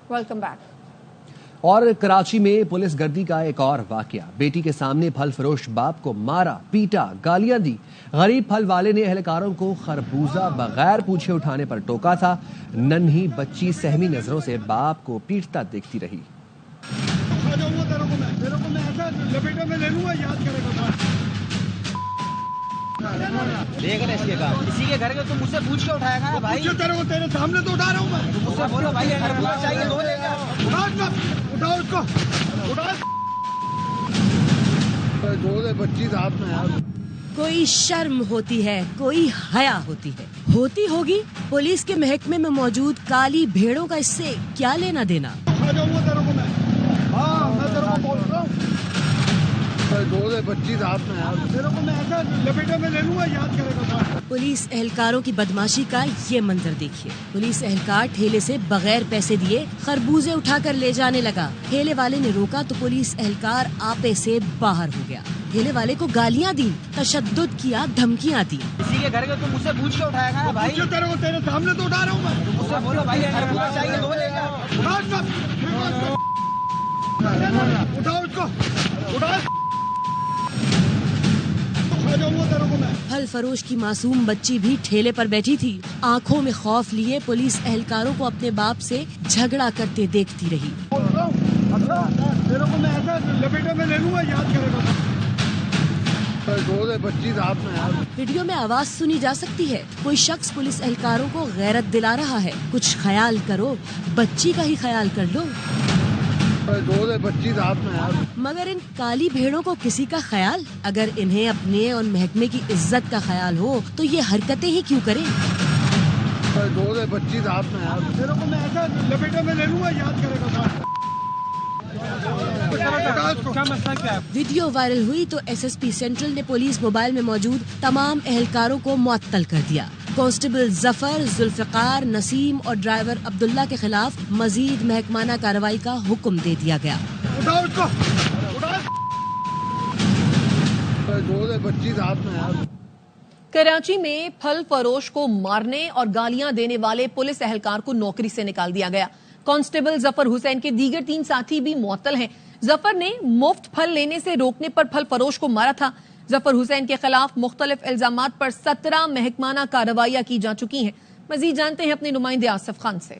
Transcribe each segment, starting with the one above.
Welcome back. और कराची में police गर्दी का एक और वाकया। बेटी के सामने फल फरोश बाप को मारा, पीटा, गालियां दी। गरीब फल वाले ने एहलकारों को खरबूजा बगैर पूछे उठाने पर टोका था। नन्ही बच्ची सहमी नजरों से बाप को पीटता देखती रही। किसी के घर के तुम मुझसे पूछ के उठाएगा ना भाई? तेरे सामने तो उठा रहा हूँ मैं। मुझसे बोलो भाई, खरबूजा चाहिए दो लेगा। उठाओ उसको, उठाओ। दो दे बच्ची साथ में यार। कोई शर्म होती है, कोई हया होती है, होती होगी। पुलिस के महकमे में मौजूद काली भेड़ों का इससे क्या लेना देना? मैं तेरे को बोल रहा हूँ, दो दे बच्ची साथ में यार। तेरे को मैं ऐसा लपेटे में ले लूंगा, याद करेगा। पुलिस एहलकारों की बदमाशी का ये मंजर देखिए। पुलिस एहलकार ठेले से बगैर पैसे दिए खरबूजे उठाकर ले जाने लगा। ठेले वाले ने रोका तो पुलिस एहलकार आपे से बाहर हो गया। ठेले वाले को गालियां दी, तशद्दुद किया, धमकियां दी। किसी के घर के तुम मुझसे पूछ के उठाएगा ना भाई? तेरे सामने तो उठा रहा हूँ मैं। मुझसे बोलो भाई, खरबूजा चाहिए दो लेगा। उठाओ उसको, उठाओ। फल फरोश की मासूम बच्ची भी ठेले पर बैठी थी। आंखों में खौफ लिए पुलिस एहलकारों को अपने बाप से झगड़ा करते देखती रही। तेरे को मैं ऐसा लपेटे में ले लूंगा, याद करेगा। दो दे बच्ची साथ में यार। वीडियो में आवाज सुनी जा सकती है। कोई शख्स पुलिस एहलकारों को गैरत दिला रहा है। कुछ ख्याल करो, बच्ची का ही ख्याल कर लो। दो दे बच्ची साथ में यार। मगर इन काली भेड़ों को किसी का ख्याल? अगर इन्हें अपने और महकमे की इज्जत का ख्याल हो तो ये हरकतें ही क्यों करें? दो दे बच्ची साथ में यार। तेरे को मैं ऐसा लपेटे में ले लूंगा, याद करेगा। वीडियो वायरल हुई तो एसएसपी सेंट्रल ने पुलिस मोबाइल में मौजूद तमाम एहलकारों को मुअत्तल कर दिया। कांस्टेबल जफर, जुल्फकार, नसीम और ड्राइवर अब्दुल्ला के खिलाफ मजीद महकमाना कार्रवाई का हुक्म दे दिया गया। उठाओ उसको, उठाओ। दो दे बच्ची साथ में यार। कराची में फल फरोश को मारने और गालियां देने वाले पुलिस एहलकार को नौकरी से निकाल दिया गया। कांस्टेबल जफर हुसैन के दीगर 3 साथी भी मुअत्तल हैं। जफर ने मुफ्त फल लेने से रोकने पर फल फरोश को मारा था। जफर हुसैन के खिलाफ मुख्तलिफ इल्जामात पर 17 महकमाना कार्रवाइयां की जा चुकी हैं। मजीद जानते हैं अपने नुमाइंदे आसिफ खान से।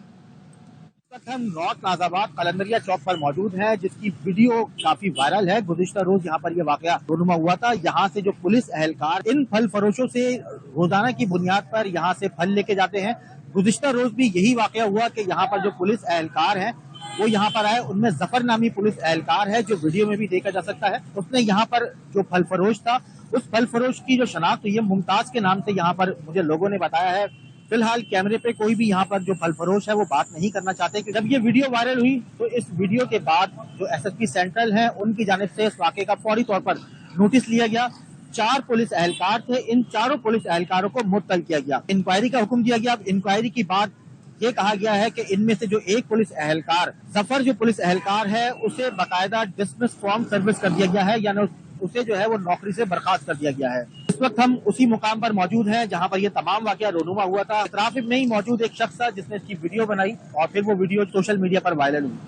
हम नॉर्थ नाजाबाद कलंदरिया चौक पर मौजूद है, जिसकी वीडियो काफी वायरल है। गुज़िश्ता रोज यहाँ पर यह वाकया रोनुमा हुआ था। यहाँ से जो पुलिस एहलकार इन फल फरोशों से रोजाना की बुनियाद पर यहाँ से फल लेके जाते हैं। गुज़िश्ता रोज भी यही वाकया हुआ कि यहाँ पर जो पुलिस एहलकार हैं वो यहाँ पर आए। उनमें जफर नामी पुलिस एहलकार है, जो वीडियो में भी देखा जा सकता है। उसने यहाँ पर जो फल फरोश था, उस फल फरोश की जो शनाख्त हुई है मुमताज के नाम से, यहाँ पर मुझे लोगों ने बताया है। फिलहाल कैमरे पे कोई भी यहाँ पर जो फल फरोश है वो बात नहीं करना चाहते। कि जब ये वीडियो वायरल हुई तो इस वीडियो के बाद जो एसएसपी सेंट्रल है उनकी जानिब से इस वाक़े का फौरी तौर पर नोटिस लिया गया। 4 पुलिस एहलकार थे, इन चारों पुलिस एहलकारों को मुअत्तल किया गया। इंक्वायरी का हुक्म दिया गया। अब इंक्वायरी की बात ये कहा गया है कि इनमें से जो एक पुलिस एहलकार जफर जो पुलिस एहलकार है उसे बाकायदा डिसमिस फ्रॉम सर्विस कर दिया गया है, यानी उसे जो है वो नौकरी से बर्खास्त कर दिया गया है। इस वक्त हम उसी मुकाम पर मौजूद हैं जहां पर ये तमाम वाकया रोनुमा हुआ था। ट्रैफिक में ही मौजूद एक शख्स था जिसने इसकी वीडियो बनाई और फिर वो वीडियो सोशल मीडिया पर वायरल हुई।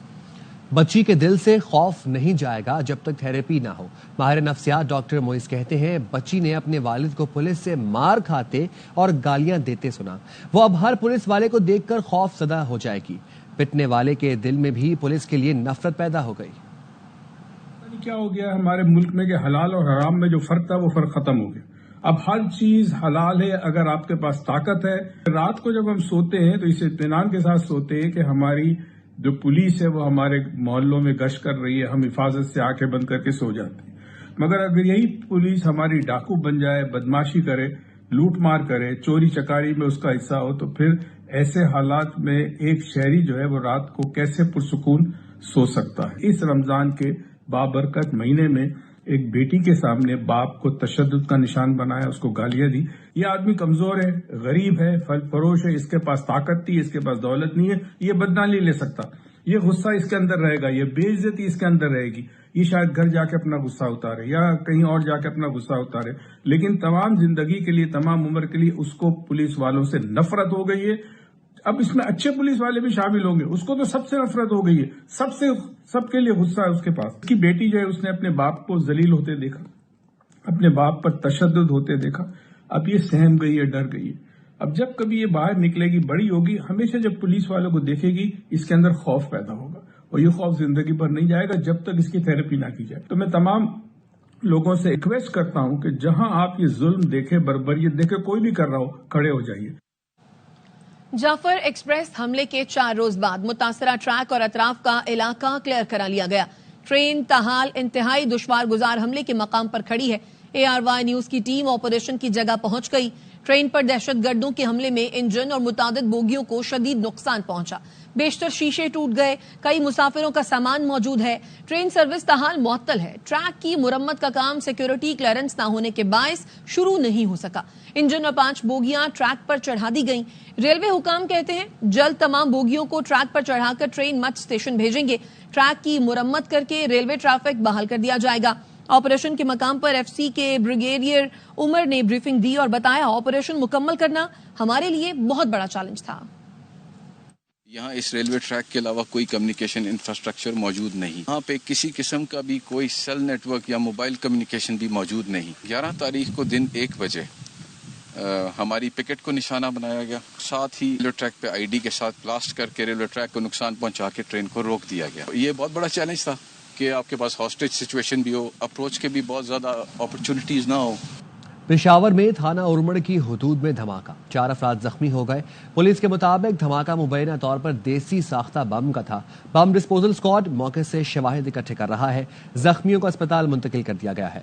बच्ची के दिल से खौफ नहीं जाएगा जब तक थेरेपी ना हो। माहिर नफ्सियात डॉक्टर मोइस कहते हैं बच्ची ने अपने वालिद को पुलिस से मार खाते और गालियां देते सुना। वो अब हर पुलिस वाले को देखकर खौफ ज़दा हो जाएगी। पिटने वाले के दिल में भी पुलिस के लिए नफरत पैदा हो गई। क्या हो गया हमारे मुल्क में कि हलाल और हराम में जो फर्क था वो फर्क खत्म हो गया। अब हर चीज हलाल है अगर आपके पास ताकत है। रात को जब हम सोते हैं तो इस इत्मीनान के साथ सोते हैं कि हमारी जो पुलिस है वो हमारे मोहल्लों में गश्त कर रही है, हम हिफाजत से आंखें बंद करके सो जाते हैं। मगर अगर यही पुलिस हमारी डाकू बन जाए, बदमाशी करे, लूट मार करे, चोरी चकारी में उसका हिस्सा हो, तो फिर ऐसे हालात में एक शहरी जो है वो रात को कैसे पुरसुकून सो सकता है। इस रमजान के बाबरकत महीने में एक बेटी के सामने बाप को तशद्दुद का निशान बनाया, उसको गालियां दी। ये आदमी कमजोर है, गरीब है, फल फरोश है, इसके पास ताकत थी, इसके पास दौलत नहीं है, ये बदला नहीं ले सकता। ये गुस्सा इसके अंदर रहेगा, ये बेइज्जती इसके अंदर रहेगी। ये शायद घर जाके अपना गुस्सा उतारे या कहीं और जाके अपना गुस्सा उतारे, लेकिन तमाम जिंदगी के लिए, तमाम उम्र के लिए उसको पुलिस वालों से नफरत हो गई है। اب اس میں اچھے پولیس والے بھی شامل ہوں گے. اس کو تو سب سے نفرت ہو گئی ہے, سب کے لیے غصہ ہے اس کے پاس. اس کی بیٹی جو ہے اس نے اپنے باپ کو ذلیل ہوتے دیکھا, اپنے باپ پر تشدد ہوتے دیکھا. اب یہ سہم گئی ہے, ڈر گئی ہے. اب جب کبھی یہ باہر نکلے گی, بڑی ہوگی, ہمیشہ جب پولیس والوں کو دیکھے گی اس کے اندر خوف پیدا ہوگا, اور یہ خوف زندگی بھر نہیں جائے گا جب تک اس کی تھراپی نہ کی جائے. تو میں تمام لوگوں سے ریکویسٹ کرتا ہوں کہ جہاں آپ یہ ظلم دیکھیں, بربریت دیکھیں, کوئی بھی کر رہا ہو, کھڑے ہو جائیے. جعفر ایکسپریس حملے کے 4 روز بعد متاثرہ ٹریک اور اطراف کا علاقہ کلیئر کرا لیا گیا. ٹرین تاحال انتہائی دشوار گزار حملے کے مقام پر کھڑی ہے. ARY نیوز کی ٹیم آپریشن کی جگہ پہنچ گئی. ٹرین پر دہشت گردوں کے حملے میں انجن اور متعدد بوگیوں کو شدید نقصان پہنچا. بیشتر شیشے ٹوٹ گئے, کئی مسافروں کا سامان موجود ہے. ٹرین سروس تاحال معطل ہے. ٹریک کی مرمت کا کام سیکیورٹی کلیئرنس نہ ہونے کے باعث شروع نہیں ہو سکا. انجن اور 5 بوگیاں ٹریک پر چڑھا دی گئیں. ریلوے حکام کہتے ہیں جلد تمام بوگیوں کو ٹریک پر چڑھا کر ٹرین مت اسٹیشن بھیجیں گے. ٹریک کی مرمت کر کے ریلوے ٹریفک بحال کر دیا جائے گا. آپریشن کے مقام پر FCC کے بریگیڈیئر عمر نے بریفنگ دی اور بتایا آپریشن مکمل کرنا ہمارے لیے بہت بڑا چیلنج تھا. یہاں اس ریلوے ٹریک کے علاوہ کوئی کمیونیکیشن انفراسٹرکچر موجود نہیں. یہاں پہ کسی قسم کا بھی کوئی سیل نیٹ ورک یا موبائل کمیونیکیشن بھی موجود نہیں. 11 تاریخ کو دن 1 بجے ہماری پکٹ کو نشانہ بنایا گیا. ساتھ ہی ریلوے ٹریک پہ ID کے ساتھ بلاسٹ کر کے ریلوے ٹریک کو نقصان پہنچا کے ٹرین کو روک دیا گیا. یہ بہت بڑا چیلنج تھا کہ آپ کے پاس ہاسٹیج سچویشن بھی ہو, اپروچ کے بھی بہت زیادہ اپرچونٹیز نہ ہو. پشاور میں تھانہ ارمڑ کی حدود میں دھماکہ, 4 افراد زخمی ہو گئے. پولیس کے مطابق دھماکہ مبینہ طور پر دیسی ساختہ بم کا تھا. بم ڈسپوزل اسکواڈ موقع سے شواہد اکٹھے کر رہا ہے. زخمیوں کو اسپتال منتقل کر دیا گیا ہے.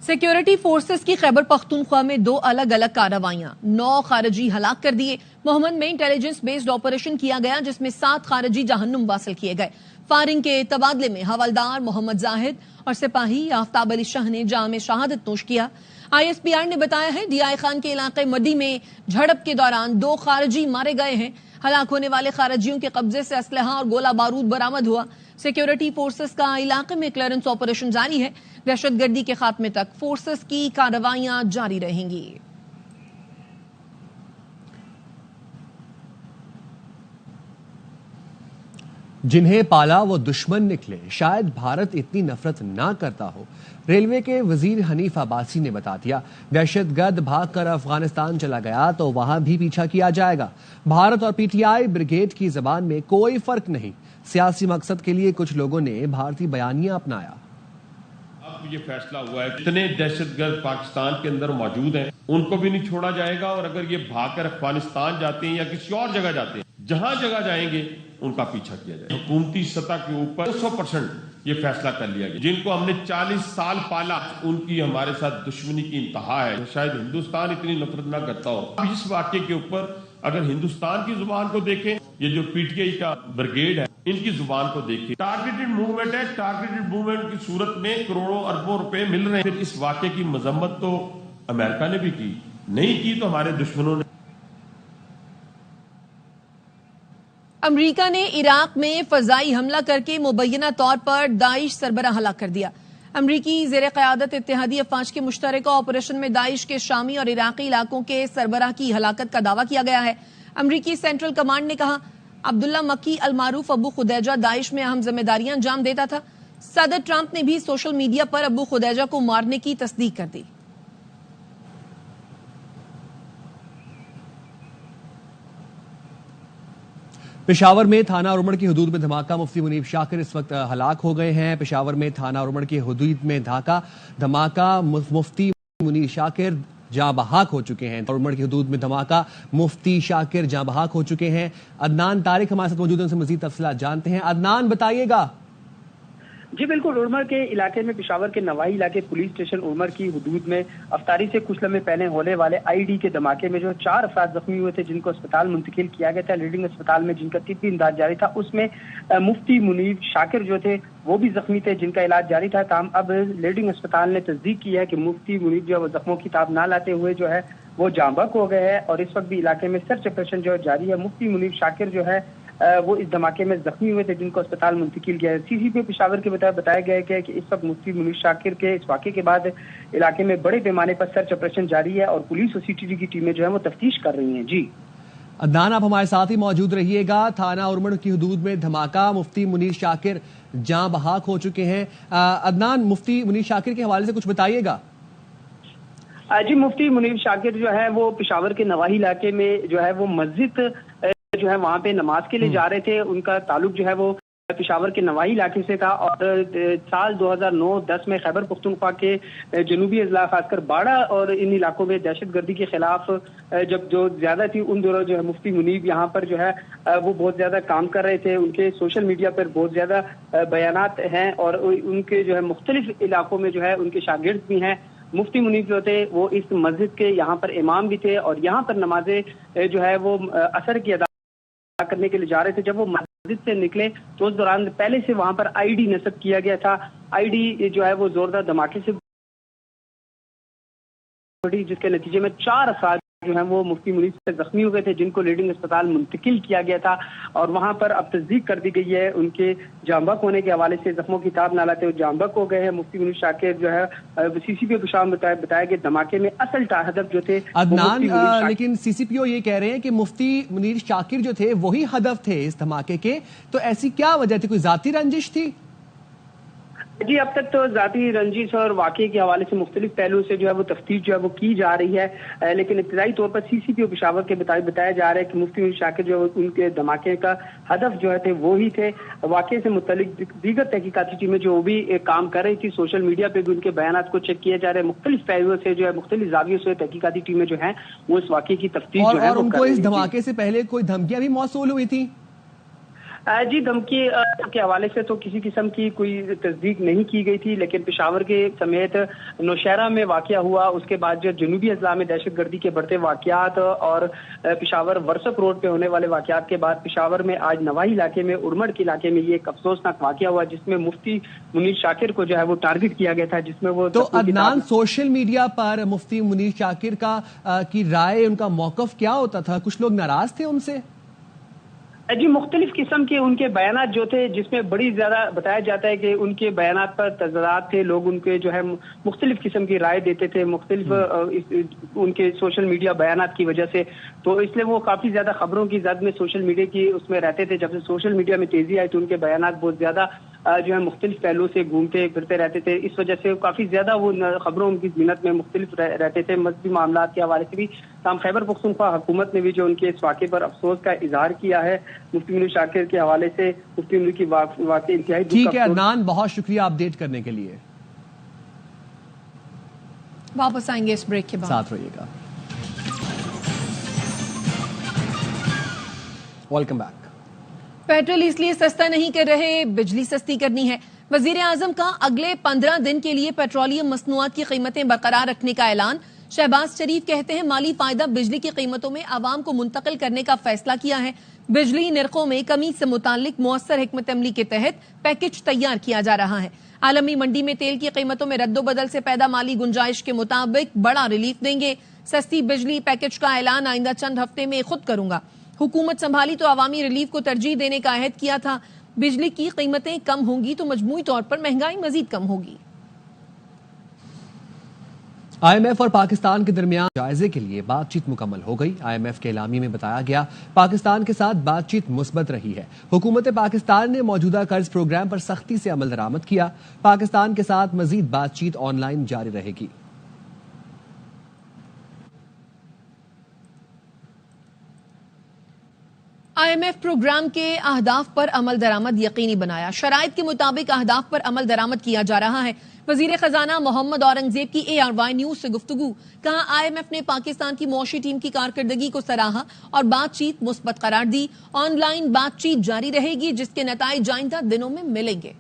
سیکیورٹی فورسز کی خیبر پختونخوا میں 2 الگ الگ کارروائیاں, 9 خارجی ہلاک کر دیے. محمد میں انٹیلیجنس بیسڈ آپریشن کیا گیا جس میں 7 خارجی جہنم واصل کیے گئے. فائرنگ کے تبادلے میں حوالدار محمد زاہد اور سپاہی آفتاب علی شاہ نے جام شہادت نوش کیا. ISPR نے بتایا ہے DI خان کے علاقے مڈی میں جھڑپ کے دوران 2 خارجی مارے گئے ہیں. ہلاک ہونے والے خارجیوں کے قبضے سے اسلحہ اور گولہ بارود برآمد ہوا. سیکیورٹی فورسز کا علاقے میں کلیئرنس آپریشن جاری ہے. دہشت گردی کے خاتمے تک فورسز کی کارروائیاں جاری رہیں گی. جنہیں پالا وہ دشمن نکلے, شاید بھارت اتنی نفرت نہ کرتا ہو. ریلوے کے وزیر حنیف عباسی نے بتا دیا دہشت گرد بھاگ کر افغانستان چلا گیا تو وہاں بھی پیچھا کیا جائے گا. بھارت اور PTI بریگیڈ کی زبان میں کوئی فرق نہیں. سیاسی مقصد کے لیے کچھ لوگوں نے بھارتی بیانیہ اپنایا. اب یہ فیصلہ ہوا ہے جتنے دہشت گرد پاکستان کے اندر موجود ہیں ان کو بھی نہیں چھوڑا جائے گا, اور اگر یہ بھاگ کر افغانستان جاتے ہیں یا کسی اور جگہ جاتے ہیں, جہاں جگہ جائیں گے ان کا پیچھا کیا جائے. حکومتی سطح کے اوپر 100% یہ فیصلہ کر لیا گیا. جن کو ہم نے 40 سال پالا ان کی ہمارے ساتھ دشمنی کی انتہا ہے. شاید ہندوستان اتنی نفرت نہ کرتا ہو. اب اس واقعے کے اوپر اگر ہندوستان کی زبان کو دیکھیں, یہ جو PTI کا بریگیڈ ہے ان کی زبان کو دیکھیں, ٹارگیٹڈ موومنٹ ہے. ٹارگیٹڈ موومنٹ کی صورت میں کروڑوں اربوں روپے مل رہے ہیں. پھر اس واقعے کی مذمت تو امریکہ نے بھی کی, نہیں کی تو ہمارے دشمنوں نے. امریکہ نے عراق میں فضائی حملہ کر کے مبینہ طور پر داعش سربراہ ہلاک کر دیا. امریکی زیر قیادت اتحادی افواج کے مشترکہ آپریشن میں داعش کے شامی اور عراقی علاقوں کے سربراہ کی ہلاکت کا دعویٰ کیا گیا ہے. امریکی سینٹرل کمانڈ نے کہا عبداللہ مکی المعروف ابو خدیجہ داعش میں اہم ذمہ داریاں انجام دیتا تھا. صدر ٹرمپ نے بھی سوشل میڈیا پر ابو خدیجہ کو مارنے کی تصدیق کر دی. پشاور میں تھانہ ارمڑ کی حدود میں دھماکہ, مفتی منیب شاکر اس وقت ہلاک ہو گئے ہیں. پشاور میں تھانہ ارمڑ کی حدود میں دھماکہ, مفتی منیب شاکر جاں بحق ہو چکے ہیں. ارمڑ کی حدود میں دھماکہ, مفتی شاکر جاں بحق ہو چکے ہیں. عدنان طارق ہمارے ساتھ موجود ہیں, ان سے مزید تفصیلات جانتے ہیں. عدنان بتائیے گا. جی بالکل, ارمڑ کے علاقے میں پشاور کے نوائی علاقے پولیس اسٹیشن ارمڑ کی حدود میں افطاری سے کچھ لمحے پہلے ہونے والے IED کے دھماکے میں جو 4 افراد زخمی ہوئے تھے جن کو اسپتال منتقل کیا گیا تھا. لیڈنگ اسپتال میں جن کا طبی امداد جاری تھا اس میں مفتی منیب شاکر جو تھے وہ بھی زخمی تھے جن کا علاج جاری تھا. تاہم اب لیڈنگ اسپتال نے تصدیق کی ہے کہ مفتی منیب جو ہے وہ زخموں کی تاب نہ لاتے ہوئے جو ہے وہ جاں بحق ہو گئے ہیں اور اس وقت بھی علاقے میں سرچ آپریشن جو جاری ہے. مفتی منیب شاکر جو ہے وہ اس دھماکے میں زخمی ہوئے تھے، جن کو اسپتال منتقل کیا ہے۔ CCP پشاور کے بتایا گیا ہے کہ اس وقت مفتی منیر شاکر کے اس واقعے کے بعد علاقے میں بڑے پیمانے پر سرچ آپریشن جاری ہے اور پولیس اور CTD کی ٹیمیں جو ہے وہ تفتیش کر رہی ہیں۔ جی عدنان، آپ ہمارے ساتھ ہی موجود رہیے گا۔ تھانہ ارمڑ کی حدود میں دھماکہ، مفتی منیر شاکر جاں بحق ہو چکے ہیں۔ عدنان، مفتی منیر شاکر کے حوالے سے کچھ بتائیے گا۔ جی، مفتی منیر شاکر جو ہے وہ پشاور کے نواحی علاقے میں جو ہے وہ مسجد جو ہے وہاں پہ نماز کے لیے جا رہے تھے۔ ان کا تعلق جو ہے وہ پشاور کے نواحی علاقے سے تھا اور سال 2009-10 میں خیبر پختونخوا کے جنوبی اضلاع خاص کر باڑہ اور ان علاقوں میں دہشت گردی کے خلاف جب جو زیادہ تھی ان دوروں جو ہے مفتی منیر یہاں پر جو ہے وہ بہت زیادہ کام کر رہے تھے۔ ان کے سوشل میڈیا پر بہت زیادہ بیانات ہیں اور ان کے جو ہے مختلف علاقوں میں جو ہے ان کے شاگرد بھی ہیں۔ مفتی منیر جو تھے وہ اس مسجد کے یہاں پر امام بھی تھے اور یہاں پر نمازیں جو ہے وہ عصر کی ادا کرنے کے لیے جا رہے تھے۔ جب وہ مسجد سے نکلے تو اس دوران پہلے سے وہاں پر ID نصب کیا گیا تھا۔ ID جو ہے وہ زوردار دھماکے سے جس کے نتیجے میں 4 افراد جو ہیں وہ مفتی منیر سے زخمی ہو گئے تھے، جن کو لیڈنگ اسپتال منتقل کیا گیا تھا اور وہاں پر اب تصدیق کر دی گئی ہے ان کے جاں بحق ہونے کے حوالے سے۔ زخموں کی تاب نہ لاتے ہوئے جاں بحق ہو گئے ہیں۔ مفتی منیر شاکر جو ہے CCP پشاور میں بتایا کہ دھماکے میں اصل ہدف جو تھے عدنان، لیکن CCPO یہ کہہ رہے ہیں کہ مفتی منیر شاکر جو تھے وہی ہدف تھے اس دھماکے کے، تو ایسی کیا وجہ تھی؟ کوئی ذاتی رنجش تھی؟ جی، اب تک تو ذاتی رنجش اور واقعے کے حوالے سے مختلف پہلوؤں سے جو ہے وہ تفتیش جو ہے وہ کی جا رہی ہے، لیکن ابتدائی طور پر CCP پشاور کے بتایا جا رہا ہے کہ مفتی منیر شاکر جو ان کے دھماکے کا ہدف جو ہے تھے وہی تھے۔ واقعے سے متعلق دیگر تحقیقاتی ٹیمیں جو بھی کام کر رہی تھی، سوشل میڈیا پہ بھی ان کے بیانات کو چیک کیا جا رہا ہے۔ مختلف پہلوؤں سے جو ہے مختلف زاویوں سے تحقیقاتی ٹیمیں جو ہیں وہ اس واقعے کی تفتیش جو ہے اور ان کو اس دھماکے سے پہلے کوئی دھمکیاں بھی موصول ہوئی تھی؟ جی، دھمکی کے حوالے سے تو کسی قسم کی کوئی تصدیق نہیں کی گئی تھی، لیکن پشاور کے سمیت نوشہرہ میں واقعہ ہوا، اس کے بعد جو جنوبی اضلاع میں دہشت گردی کے بڑھتے واقعات اور پشاور ورثق روڈ پہ ہونے والے واقعات کے بعد پشاور میں آج نواحی علاقے میں ارمڑ کے علاقے میں یہ ایک افسوسناک واقعہ ہوا جس میں مفتی منیر شاکر کو جو ہے وہ ٹارگٹ کیا گیا تھا، جس میں وہ تو عدنان، سوشل میڈیا پر مفتی منیر شاکر کی رائے، ان کا موقف کیا ہوتا تھا؟ کچھ لوگ ناراض تھے ان سے؟ جی، مختلف قسم کے ان کے بیانات جو تھے، جس میں بڑی زیادہ بتایا جاتا ہے کہ ان کے بیانات پر تضادات تھے، لوگ ان کے جو ہے مختلف قسم کی رائے دیتے تھے مختلف ان کے سوشل میڈیا بیانات کی وجہ سے، تو اس لیے وہ کافی زیادہ خبروں کی زد میں سوشل میڈیا کی اس میں رہتے تھے۔ جب سے سوشل میڈیا میں تیزی آئی تو ان کے بیانات بہت زیادہ جو ہے مختلف پہلوؤں سے گھومتے پھرتے رہتے تھے، اس وجہ سے کافی زیادہ وہ خبروں کی زینت میں مختلف رہتے تھے۔ مذہبی معاملات کے حوالے سے بھی تاہم خیبر پختونخوا حکومت نے بھی جو ان کے اس واقعے پر افسوس کا اظہار کیا ہے مفتی منیر شاکر کے حوالے سے۔ مفتی منیر کی واقعہ انتہائی ٹھیک ہے عدنان، بہت شکریہ اپڈیٹ کرنے کے لیے۔ واپس آئیں گے اس بریک کے بعد، ساتھ رہیے گا۔ Welcome back. پیٹرول اس لیے سستا نہیں کر رہے، بجلی سستی کرنی ہے۔ وزیر اعظم کا اگلے 15 دن کے لیے پیٹرولیم مصنوعات کی قیمتیں برقرار رکھنے کا اعلان۔ شہباز شریف کہتے ہیں مالی فائدہ بجلی کی قیمتوں میں عوام کو منتقل کرنے کا فیصلہ کیا ہے۔ بجلی نرخوں میں کمی سے متعلق مؤثر حکمت عملی کے تحت پیکج تیار کیا جا رہا ہے۔ عالمی منڈی میں تیل کی قیمتوں میں رد و بدل سے پیدا مالی گنجائش کے مطابق بڑا ریلیف دیں گے۔ سستی بجلی پیکج کا اعلان آئندہ چند ہفتے میں خود کروں گا۔ حکومت سنبھالی تو عوامی ریلیف کو ترجیح دینے کا عہد کیا تھا۔ بجلی کی قیمتیں کم ہوں گی تو مجموعی طور پر مہنگائی مزید کم ہوگی۔ IMF اور پاکستان کے درمیان جائزے کے لیے بات چیت مکمل ہو گئی۔ IMF کے اعلامیے میں بتایا گیا پاکستان کے ساتھ بات چیت مثبت رہی ہے۔ حکومت پاکستان نے موجودہ قرض پروگرام پر سختی سے عمل درآمد کیا۔ پاکستان کے ساتھ مزید بات چیت آن لائن جاری رہے گی۔ IMF پروگرام کے اہداف پر عمل درآمد یقینی بنایا۔ شرائط کے مطابق اہداف پر عمل درآمد کیا جا رہا ہے۔ وزیر خزانہ محمد اورنگزیب کی ARY نیوز سے گفتگو، کہا IMF نے پاکستان کی معاشی ٹیم کی کارکردگی کو سراہا اور بات چیت مثبت قرار دی۔ آن لائن بات چیت جاری رہے گی جس کے نتائج آئندہ دنوں میں ملیں گے۔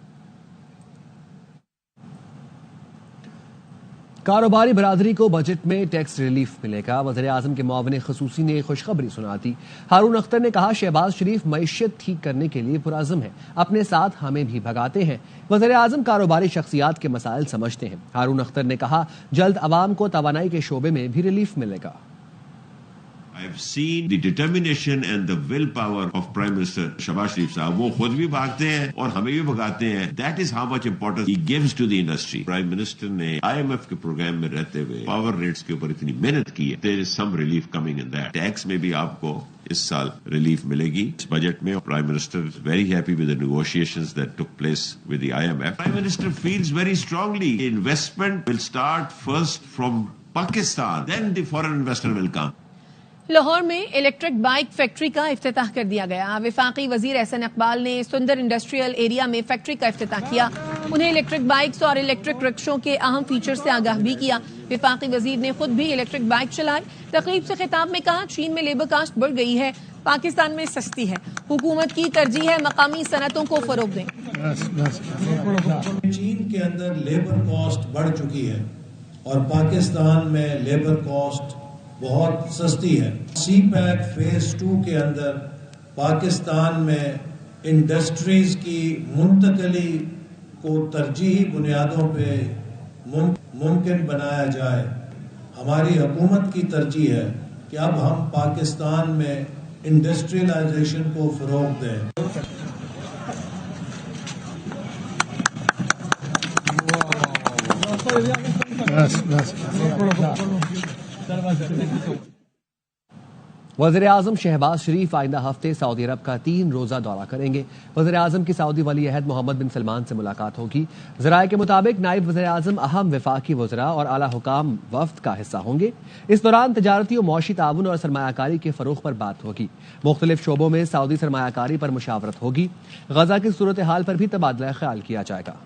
کاروباری برادری کو بجٹ میں ٹیکس ریلیف ملے گا۔ وزیر اعظم کے معاون خصوصی نے خوشخبری سنا دی۔ ہارون اختر نے کہا شہباز شریف معیشت ٹھیک کرنے کے لیے پرعزم ہیں، اپنے ساتھ ہمیں بھی بھگاتے ہیں۔ وزیر اعظم کاروباری شخصیات کے مسائل سمجھتے ہیں۔ ہارون اختر نے کہا جلد عوام کو توانائی کے شعبے میں بھی ریلیف ملے گا۔ I've seen the determination and the willpower of Prime Minister Shahbaz Sharif साहब. वो खुद भी भागते हैं और हमें भी भगाते हैं. That is how much importance he gives to the industry. Prime Minister ने IMF के प्रोग्राम में रहते हुए पावर रेट्स के ऊपर इतनी मेहनत की है. There is some relief coming in that. Tax में भी आपको इस साल रिलीफ मिलेगी इस बजट में. Prime minister is very happy with the negotiations that took place with the IMF. Prime minister feels very strongly investment will start first from Pakistan, then the foreign investor will come. Lahore में electric bike factory का इफ्तिताह कर दिया गया. वफाकी वजीर एहसन इकबाल ने सुंदर industrial area में फैक्ट्री का इफ्तिताह किया. उन्हें इलेक्ट्रिक बाइक्स और इलेक्ट्रिक रिक्शों के अहम फीचर से आगाह भी किया. वफाकी वजीर ने खुद भी इलेक्ट्रिक बाइक चलाई. तकरीब से खिताब में कहा, चीन में लेबर कास्ट बढ़ गई है, पाकिस्तान में सस्ती है. हुकूमत की तरजीह है मकामी सनतों को फरोग दें. चीन के अंदर लेबर कॉस्ट बढ़ चुकी है और पाकिस्तान में लेबर कॉस्ट बहुत सस्ती है. CPEC फेज 2 के अंदर पाकिस्तान में इंडस्ट्रीज की मुंतकली को तरजीही बुनियादों पे मुमकिन बनाया जाए. हमारी हुकूमत की तरजीह है कि अब हम पाकिस्तान में इंडस्ट्रियलाइजेशन को फरोग दें. वज़ीर आज़म शहबाज शरीफ आइंदा हफ्ते सऊदी अरब का 3 रोज़ा दौरा करेंगे. वज़ीर आज़म की सऊदी वली अहद मोहम्मद बिन सलमान से मुलाकात होगी. ज़राए के मुताबिक नायब वज़ीर आज़म अहम वफाकी वज़रा और आला हुकाम वफ्द का हिस्सा होंगे. इस दौरान तजारती और मौशी ताउन और सरमायाकारी के फ़रोग़ पर बात होगी. मुख्तलिफ शोबों में सऊदी सरमायाकारी पर मुशावरत होगी. गजा की सूरत हाल पर भी तबादला ख्याल किया जाएगा.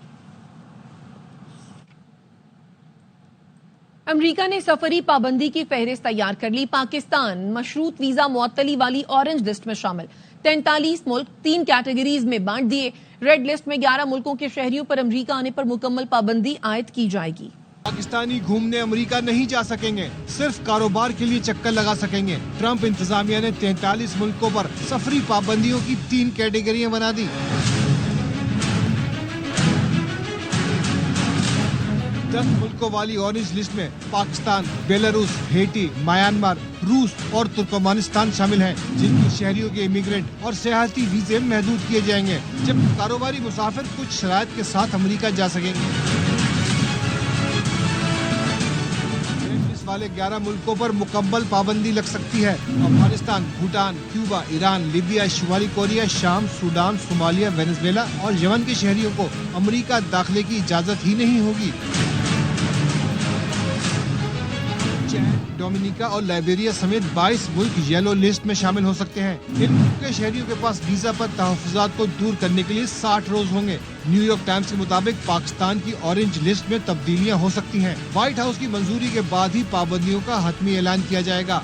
अमरीका ने सफरी पाबंदी की फहरिस्त तैयार कर ली. पाकिस्तान मशरूत वीजा मुअत्तली वाली ऑरेंज लिस्ट में शामिल. 43 मुल्क 3 कैटेगरीज में बांट दिए. रेड लिस्ट में 11 मुल्कों के शहरियों पर अमरीका आने पर मुकम्मल पाबंदी आयद की जाएगी. पाकिस्तानी घूमने अमरीका नहीं जा सकेंगे, सिर्फ कारोबार के लिए चक्कर लगा सकेंगे. ट्रंप इंतजामिया ने 43 मुल्कों पर सफरी पाबंदियों की 3 कैटेगरियां बना दी. 10 मुल्कों वाली ऑरेंज लिस्ट में पाकिस्तान, बेलारूस, हेटी, म्यांमार, रूस और तुर्कमानिस्तान शामिल हैं, जिनके शहरियों के इमिग्रेंट और सियाहती वीजे महदूद किए जाएंगे, जबकि कारोबारी मुसाफिर कुछ शराइत के साथ अमरीका जा सकेंगे. रेड लिस्ट वाले 11 मुल्कों पर मुकम्मल पाबंदी लग सकती है. Afghanistan, Bhutan, Cuba, Iran, Libya, शुमाली कोरिया, शाम, सूडान, सोमालिया, वेनेजुएला और यमन के शहरियों को अमरीका दाखिले की इजाजत ही नहीं होगी. डोमिनिका और लाइबेरिया समेत 22 मुल्क येलो लिस्ट में शामिल हो सकते हैं. इन मुल्क के शहरियों के पास वीजा पर तहफ़्फ़ुज़ात को दूर करने के लिए 60 रोज होंगे. न्यूयॉर्क टाइम्स के मुताबिक पाकिस्तान की ऑरेंज लिस्ट में तब्दीलियां हो सकती हैं. व्हाइट हाउस की मंजूरी के बाद ही पाबंदियों का हतमी ऐलान किया जाएगा.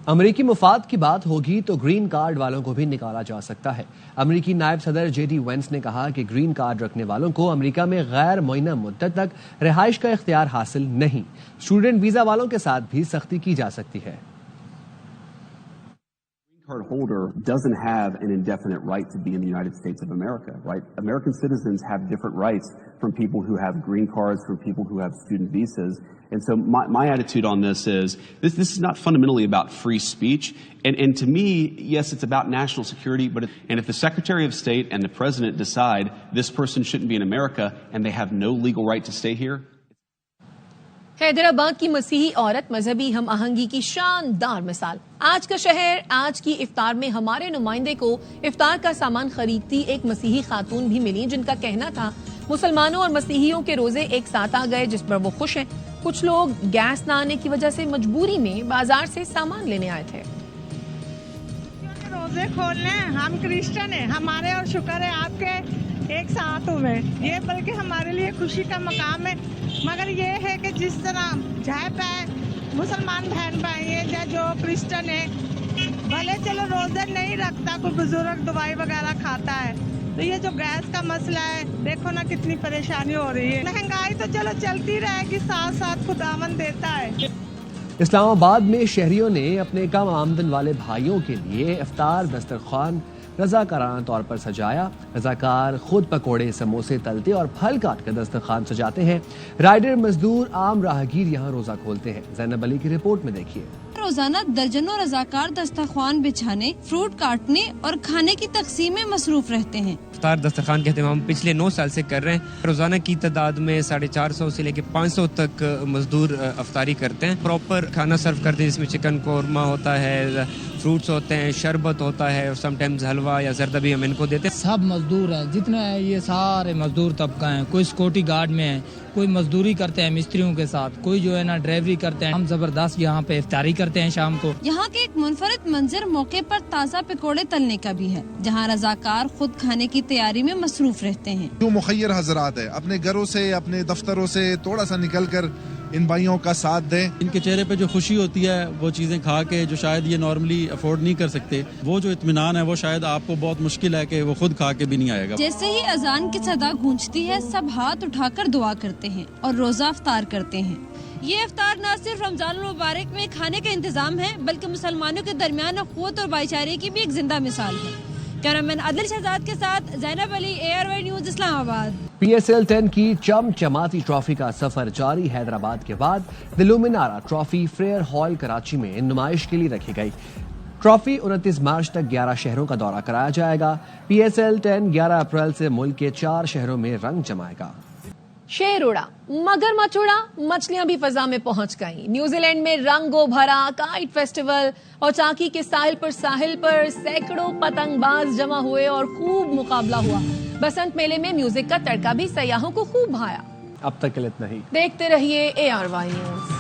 अमरीकी मुफाद की बात होगी तो ग्रीन कार्ड वालों को भी निकाला जा सकता है. अमरीकी नायब सदर JD वेंस ने कहा कि ग्रीन कार्ड रखने वालों को अमरीका में गैर मुअय्यना मुद्दत तक रिहाइश का इख्तियार हासिल नहीं. स्टूडेंट वीजा वालों के साथ भी सख्ती की जा सकती है. Card holder doesn't have an indefinite right to be in the United States of America, right? American citizens have different rights from people who have green cards, from people who have student visas. And so my attitude on this is this is not fundamentally about free speech. And to me, yes, it's about national security, but if the Secretary of State and the President decide this person shouldn't be in America and they have no legal right to stay here. Hyderabad की मसीही औरत मजहबी हम आहंगी की शानदार मिसाल. आज का शहर आज की इफ्तार में हमारे नुमाइंदे को इफ्तार का सामान खरीदती एक मसीही खातून भी मिली, जिनका कहना था मुसलमानों और मसीहियों के रोजे एक साथ आ गए, जिस पर वो खुश हैं. कुछ लोग गैस न आने की वजह से मजबूरी में बाजार से सामान लेने आए थे. रोजे खोलने हम क्रिश्चियन हैं, हमारे और शुक्र है आपके एक साथ हुए. ये बल्कि हमारे लिए खुशी का मकाम है. मगर ये है कि जिस तरह चाहे पाए मुसलमान बहन भाई है या जो क्रिश्चियन है, भले चलो रोजे नहीं रखता, कोई बुजुर्ग दवाई वगैरह खाता है, तो ये जो गैस का मसला है, देखो ना कितनी परेशानी हो रही है. महंगाई तो चलो चलती रहेगी, साथ साथ खुदावन देता है. इस्लामाबाद में शहरियों ने अपने कम आमदन वाले भाइयों के लिए इफ्तार दस्तरखान रजाकाराना तौर पर सजाया। रजाकार खुद पकोड़े, समोसे तलते और फल काट कर दस्तरखान सजाते हैं। राइडर, मजदूर, आम राहगीर यहाँ रोजा खोलते हैं। ज़ैनब अली की रिपोर्ट में देखिए। रोजाना दर्जनों रजाकार दस्तरखान बिछाने, फ्रूट काटने और खाने की तकसीम में मसरूफ रहते हैं। इफ्तार दस्तरखान के हम पिछले 9 साल से कर रहे हैं। रोजाना की तादाद में 450 से लेके 500 तक मजदूर अफ्तारी करते हैं। प्रॉपर खाना सर्व करते हैं, जिसमें चिकन कोरमा होता है, फ्रूट्स होते हैं, शरबत होता है और समटाइम्स हलवा या जर्दा भी हम इनको देते हैं। सब मजदूर हैं, जितने हैं ये सारे मजदूर तबका हैं। कोई सिक्योरिटी गार्ड में है, कोई मजदूरी करते हैं मिस्त्रियों के साथ, कोई जो है ना ड्राइवरी करते हैं। हम जबरदस्त यहाँ पे इफ्तारी करते हैं शाम को। यहाँ के एक मुनफरद मंजर मौके पर ताज़ा पकोड़े तलने का भी है, जहाँ रजाकार खुद खाने की तैयारी में मसरूफ रहते हैं। जो मुखय्यर हजरात है, अपने घरों से, अपने दफ्तरों से थोड़ा सा निकल कर इन भाइयों का साथ दें। इनके चेहरे पे जो खुशी होती है वो चीज़ें खा के जो शायद ये नॉर्मली अफोर्ड नहीं कर सकते, वो जो इत्मीनान है वो शायद आपको बहुत मुश्किल है कि वो खुद खा के भी नहीं आएगा। जैसे ही अजान की सदा गूंजती है, सब हाथ उठाकर दुआ करते हैं और रोजा अफ्तार करते हैं। ये इफ्तार न सिर्फ रमजान मुबारक में खाने का इंतजाम है, बल्कि मुसलमानों के दरमियान अखुवत और भाईचारे की भी एक जिंदा मिसाल है। कैमरामैन आदिल शहजाद के साथ Zainab Ali, ARY news, Islamabad. PSL 10 की चमचमाती ट्रॉफी का सफर जारी। हैदराबाद के बाद दिलुमिनारा ट्रॉफी फेयर हॉल कराची में नुमाइश के लिए रखी गई। ट्रॉफी 29 मार्च तक 11 शहरों का दौरा कराया जाएगा। PSL 10 11 अप्रैल से मुल्क के 4 शहरों में रंग जमाएगा। शेर उड़ा, मगरमच्छ उड़ा, मछलियां भी फजा में पहुंच गईं। न्यूजीलैंड में रंगो भरा काइट फेस्टिवल और चाकी के साहिल पर सैकड़ों पतंगबाज जमा हुए और खूब मुकाबला हुआ। बसंत मेले में म्यूजिक का तड़का भी सयाहों को खूब भाया। अब तक के लिए इतना ही। देखते रहिए ARY न्यूज़।